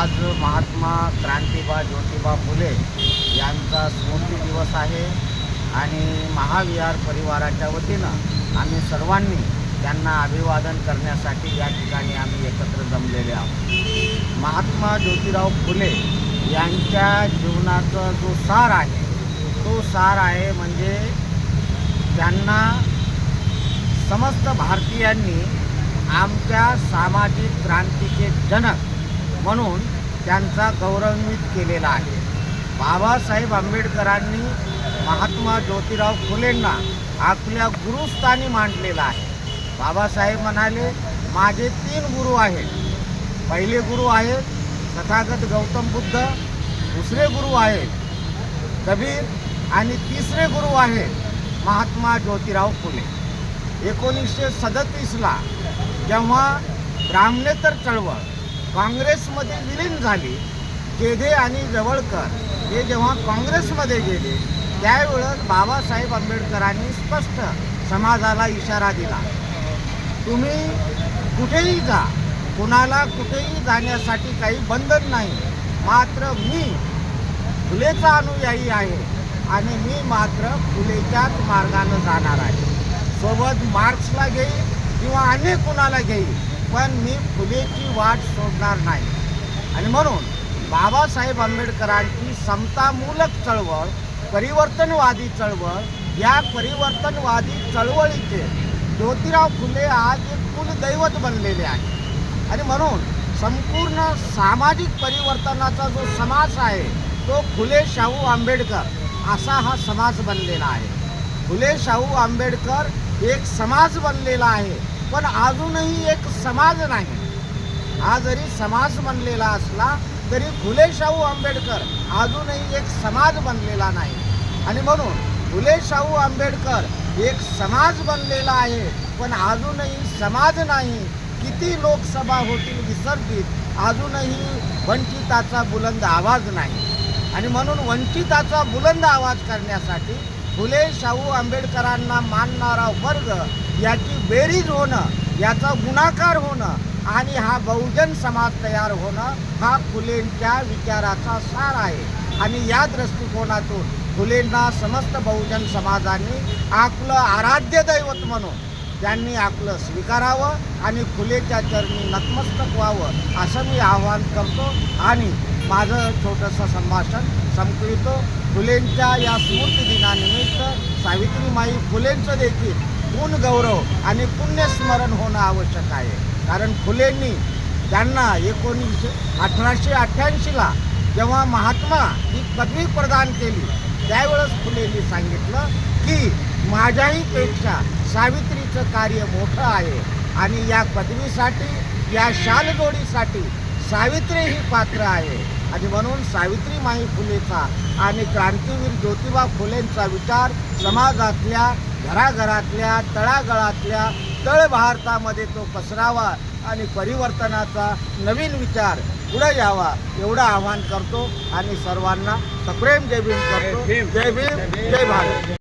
आज महात्मा क्रांतिबा ज्योतिबा फुले यांचा स्मृती दिवस आहे आणि महाविहार परिवाराच्या वतीनं आम्ही सर्वांनी त्यांना अभिवादन करण्यासाठी या ठिकाणी आम्ही एकत्र जमलेले आहोत। महात्मा ज्योतिराव फुले यांच्या जीवनाचा जो सार आहे तो सार आहे म्हणजे त्यांना समस्त भारतीयांनी आमच्या सामाजिक क्रांतीचे जनक म्हणून त्यांचा गौरवान्वित केलेला आहे। बाबासाहेब आंबेडकरांनी महात्मा ज्योतिराव फुलेंना आपल्या गुरुस्थानी मांडलेला आहे। बाबासाहेब म्हणाले, माझे 3 गुरु आहेत। पहिले गुरु आहेत तथागत गौतम बुद्ध, दुसरे गुरु आहेत कबीर आणि तिसरे गुरु आहेत महात्मा ज्योतिराव फुले। 1937ला जेव्हा ब्राह्मणेतर चळवळ काँग्रेसमध्ये विलीन झाली, केधे आणि जवळकर हे जेव्हा काँग्रेसमध्ये गेले त्यावेळेस बाबासाहेब आंबेडकरांनी स्पष्ट समाजाला इशारा दिला, तुम्ही कुठेही जा, कुणाला कुठेही जाण्यासाठी काही बंधन नाही, मात्र मी फुलेचा अनुयायी आहे आणि मी मात्र फुलेच्याच मार्गाने जाणार आहे। सोबत मार्क्सला घेईल किंवा अन्य कुणाला घेईल, पण मी फुलेची वाट सोडणार नाही। आणि म्हणून बाबासाहेब आंबेडकरांची समतामूलक चळवळ, परिवर्तनवादी चळवळ, या परिवर्तनवादी चळवळीचे ज्योतिराव फुले आज एक कुलदैवत बनलेले आहे। आणि म्हणून संपूर्ण सामाजिक परिवर्तनाचा जो समाज आहे तो फुले शाहू आंबेडकर असा हा समाज बनलेला आहे। फुले शाहू आंबेडकर एक समाज बनलेला आहे, पण अजूनही एक समाज नाही। हा जरी समाज बनलेला असला तरी फुले शाहू आंबेडकर अजूनही एक समाज बनलेला नाही। आणि म्हणून फुले शाहू आंबेडकर एक समाज बनलेला आहे, पण अजूनही समाज नाही। किती लोकसभा होतील विसर्जित, अजूनही वंचिताचा बुलंद आवाज नाही। आणि म्हणून वंचिताचा बुलंद आवाज करण्यासाठी फुले शाहू आंबेडकरांना मानणारा वर्ग याची बेरीज होणं, याचा गुणाकार होणं आणि हा बहुजन समाज तयार होणं हा फुलेंच्या विचाराचा सार आहे। आणि या दृष्टिकोनातून फुलेंना समस्त बहुजन समाजाने आपलं आराध्य दैवत म्हणून त्यांनी आपलं स्वीकारावं आणि फुलेच्या चरणी नतमस्तक व्हावं असं मी आवाहन करतो आणि माझं छोटंसं संभाषण संपवितो। फुलेंच्या या स्मृती दिनानिमित्त सावित्रीमाई फुलेंचं देखील गुण गौरव आणि पुण्यस्मरण होणं आवश्यक आहे। कारण फुलेंनी त्यांना 1888ला जेव्हा महात्मा ही पदवी प्रदान केली त्यावेळेस फुलेंनी सांगितलं की माझ्याही पेक्षा सावित्रीचं कार्य मोठं आहे आणि या पदवीसाठी, या शालजोडीसाठी सावित्री ही पात्र आहे। आणि म्हणून सावित्रीमाई फुलेचा आणि क्रांतीवीर ज्योतिबा फुलेंचा विचार समाजातल्या, घराघरातल्या, तळागाळातल्या, तळ भारतामध्ये तो पसरावा आणि परिवर्तनाचा नवीन विचार पुढे यावा एवढं आवाहन करतो आणि सर्वांना सप्रेम जय भीम करतो। जय भीम, जय भारत।